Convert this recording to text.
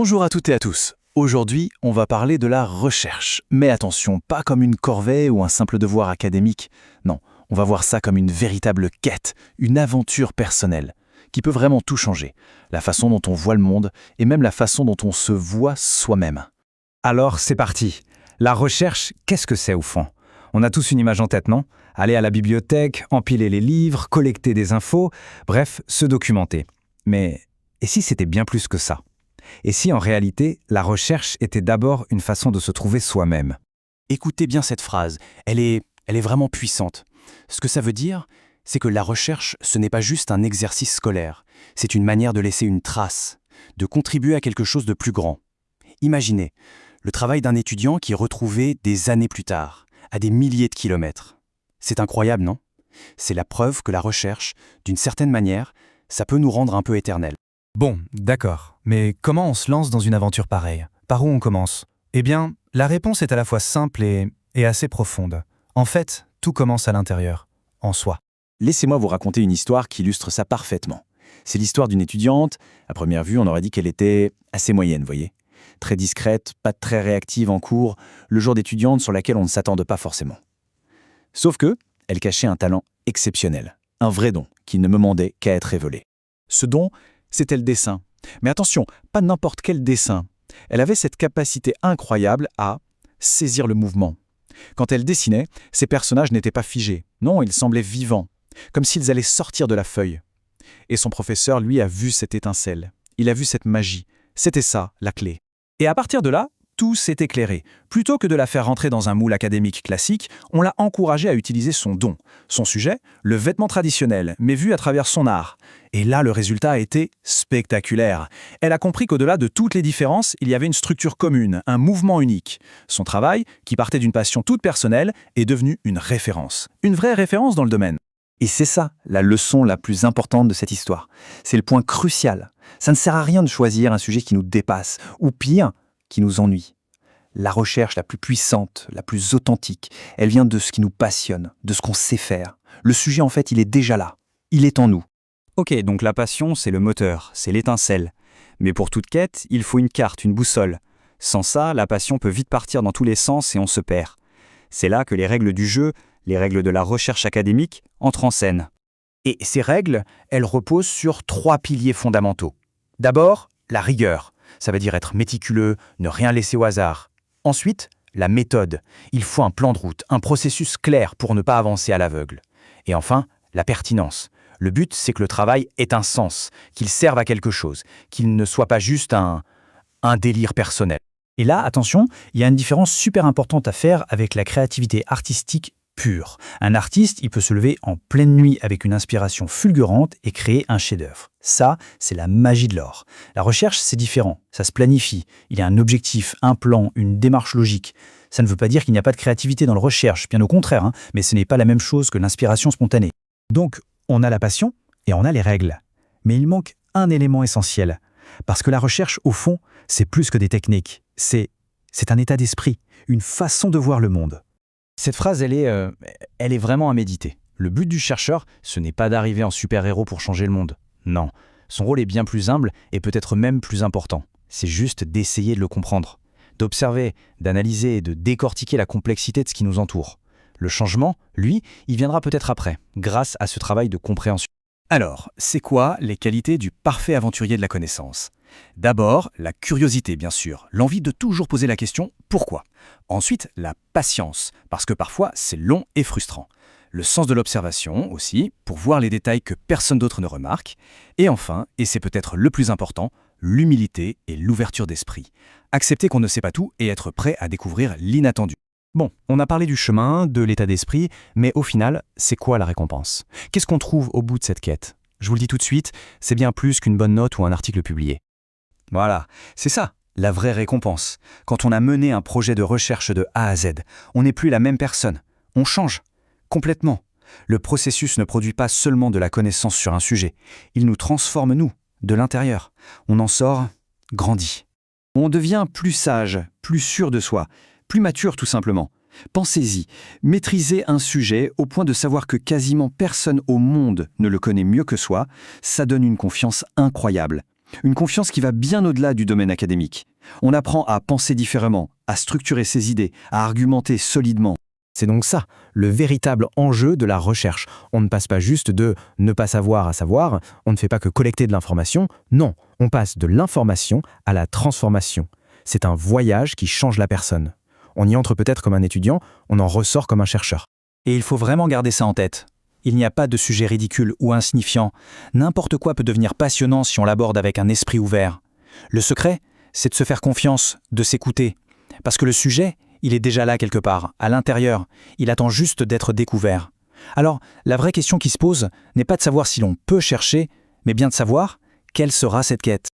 Bonjour à toutes et à tous. Aujourd'hui, on va parler de la recherche. Mais attention, pas comme une corvée ou un simple devoir académique. Non, on va voir ça comme une véritable quête, une aventure personnelle, qui peut vraiment tout changer. La façon dont on voit le monde et même la façon dont on se voit soi-même. Alors, c'est parti. La recherche, qu'est-ce que c'est au fond? On a tous une image en tête, non? Aller à la bibliothèque, empiler les livres, collecter des infos, bref, se documenter. Mais et si c'était bien plus que ça? Et si en réalité, la recherche était d'abord une façon de se trouver soi-même? Écoutez bien cette phrase, elle est vraiment puissante. Ce que ça veut dire, c'est que la recherche, ce n'est pas juste un exercice scolaire, c'est une manière de laisser une trace, de contribuer à quelque chose de plus grand. Imaginez, le travail d'un étudiant qui est retrouvé des années plus tard, à des milliers de kilomètres. C'est incroyable, non? C'est la preuve que la recherche, d'une certaine manière, ça peut nous rendre un peu éternels. Bon, d'accord. Mais comment on se lance dans une aventure pareille? Par où on commence? Eh bien, la réponse est à la fois simple et assez profonde. En fait, tout commence à l'intérieur, en soi. Laissez-moi vous raconter une histoire qui illustre ça parfaitement. C'est l'histoire d'une étudiante. À première vue, on aurait dit qu'elle était assez moyenne, voyez. Très discrète, pas très réactive en cours, le genre d'étudiante sur laquelle on ne s'attende pas forcément. Sauf que, elle cachait un talent exceptionnel, un vrai don qui ne me demandait qu'à être révélé. Ce don, c'était le dessin. Mais attention, pas n'importe quel dessin. Elle avait cette capacité incroyable à saisir le mouvement. Quand elle dessinait, ses personnages n'étaient pas figés. Non, ils semblaient vivants, comme s'ils allaient sortir de la feuille. Et son professeur, lui, a vu cette étincelle. Il a vu cette magie. C'était ça, la clé. Et à partir de là, tout s'est éclairé. Plutôt que de la faire rentrer dans un moule académique classique, on l'a encouragée à utiliser son don. Son sujet, le vêtement traditionnel, mais vu à travers son art. Et là, le résultat a été spectaculaire. Elle a compris qu'au-delà de toutes les différences, il y avait une structure commune, un mouvement unique. Son travail, qui partait d'une passion toute personnelle, est devenu une référence. Une vraie référence dans le domaine. Et c'est ça, la leçon la plus importante de cette histoire. C'est le point crucial. Ça ne sert à rien de choisir un sujet qui nous dépasse, ou pire, qui nous ennuie. La recherche la plus puissante, la plus authentique, elle vient de ce qui nous passionne, de ce qu'on sait faire. Le sujet, en fait, il est déjà là. Il est en nous. Ok, donc la passion, c'est le moteur, c'est l'étincelle. Mais pour toute quête, il faut une carte, une boussole. Sans ça, la passion peut vite partir dans tous les sens et on se perd. C'est là que les règles du jeu, les règles de la recherche académique, entrent en scène. Et ces règles, elles reposent sur 3 piliers fondamentaux. D'abord, la rigueur. Ça veut dire être méticuleux, ne rien laisser au hasard. Ensuite, la méthode. Il faut un plan de route, un processus clair pour ne pas avancer à l'aveugle. Et enfin, la pertinence. Le but, c'est que le travail ait un sens, qu'il serve à quelque chose, qu'il ne soit pas juste un délire personnel. Et là, attention, il y a une différence super importante à faire avec la créativité artistique pure. Un artiste, il peut se lever en pleine nuit avec une inspiration fulgurante et créer un chef-d'œuvre. Ça, c'est la magie de l'art. La recherche, c'est différent. Ça se planifie. Il y a un objectif, un plan, une démarche logique. Ça ne veut pas dire qu'il n'y a pas de créativité dans la recherche, bien au contraire, mais ce n'est pas la même chose que l'inspiration spontanée. Donc, on a la passion et on a les règles. Mais il manque un élément essentiel. Parce que la recherche, au fond, c'est plus que des techniques. C'est un état d'esprit, une façon de voir le monde. Cette phrase, elle est vraiment à méditer. Le but du chercheur, ce n'est pas d'arriver en super-héros pour changer le monde. Non, son rôle est bien plus humble et peut-être même plus important. C'est juste d'essayer de le comprendre, d'observer, d'analyser et de décortiquer la complexité de ce qui nous entoure. Le changement, lui, il viendra peut-être après, grâce à ce travail de compréhension. Alors, c'est quoi les qualités du parfait aventurier de la connaissance? D'abord, la curiosité, bien sûr, l'envie de toujours poser la question « pourquoi ?» Ensuite, la patience, parce que parfois c'est long et frustrant. Le sens de l'observation aussi, pour voir les détails que personne d'autre ne remarque. Et enfin, et c'est peut-être le plus important, l'humilité et l'ouverture d'esprit. Accepter qu'on ne sait pas tout et être prêt à découvrir l'inattendu. Bon, on a parlé du chemin, de l'état d'esprit, mais au final, c'est quoi la récompense? Qu'est-ce qu'on trouve au bout de cette quête? Je vous le dis tout de suite, c'est bien plus qu'une bonne note ou un article publié. Voilà, c'est ça, la vraie récompense. Quand on a mené un projet de recherche de A à Z, on n'est plus la même personne. On change, complètement. Le processus ne produit pas seulement de la connaissance sur un sujet, il nous transforme nous, de l'intérieur. On en sort grandi. On devient plus sage, plus sûr de soi, plus mature tout simplement. Pensez-y, maîtriser un sujet au point de savoir que quasiment personne au monde ne le connaît mieux que soi, ça donne une confiance incroyable. Une confiance qui va bien au-delà du domaine académique. On apprend à penser différemment, à structurer ses idées, à argumenter solidement. C'est donc ça, le véritable enjeu de la recherche. On ne passe pas juste de ne pas savoir à savoir, on ne fait pas que collecter de l'information, non, on passe de l'information à la transformation. C'est un voyage qui change la personne. On y entre peut-être comme un étudiant, on en ressort comme un chercheur. Et il faut vraiment garder ça en tête. Il n'y a pas de sujet ridicule ou insignifiant. N'importe quoi peut devenir passionnant si on l'aborde avec un esprit ouvert. Le secret, c'est de se faire confiance, de s'écouter. Parce que le sujet, il est déjà là quelque part, à l'intérieur. Il attend juste d'être découvert. Alors, la vraie question qui se pose n'est pas de savoir si l'on peut chercher, mais bien de savoir quelle sera cette quête.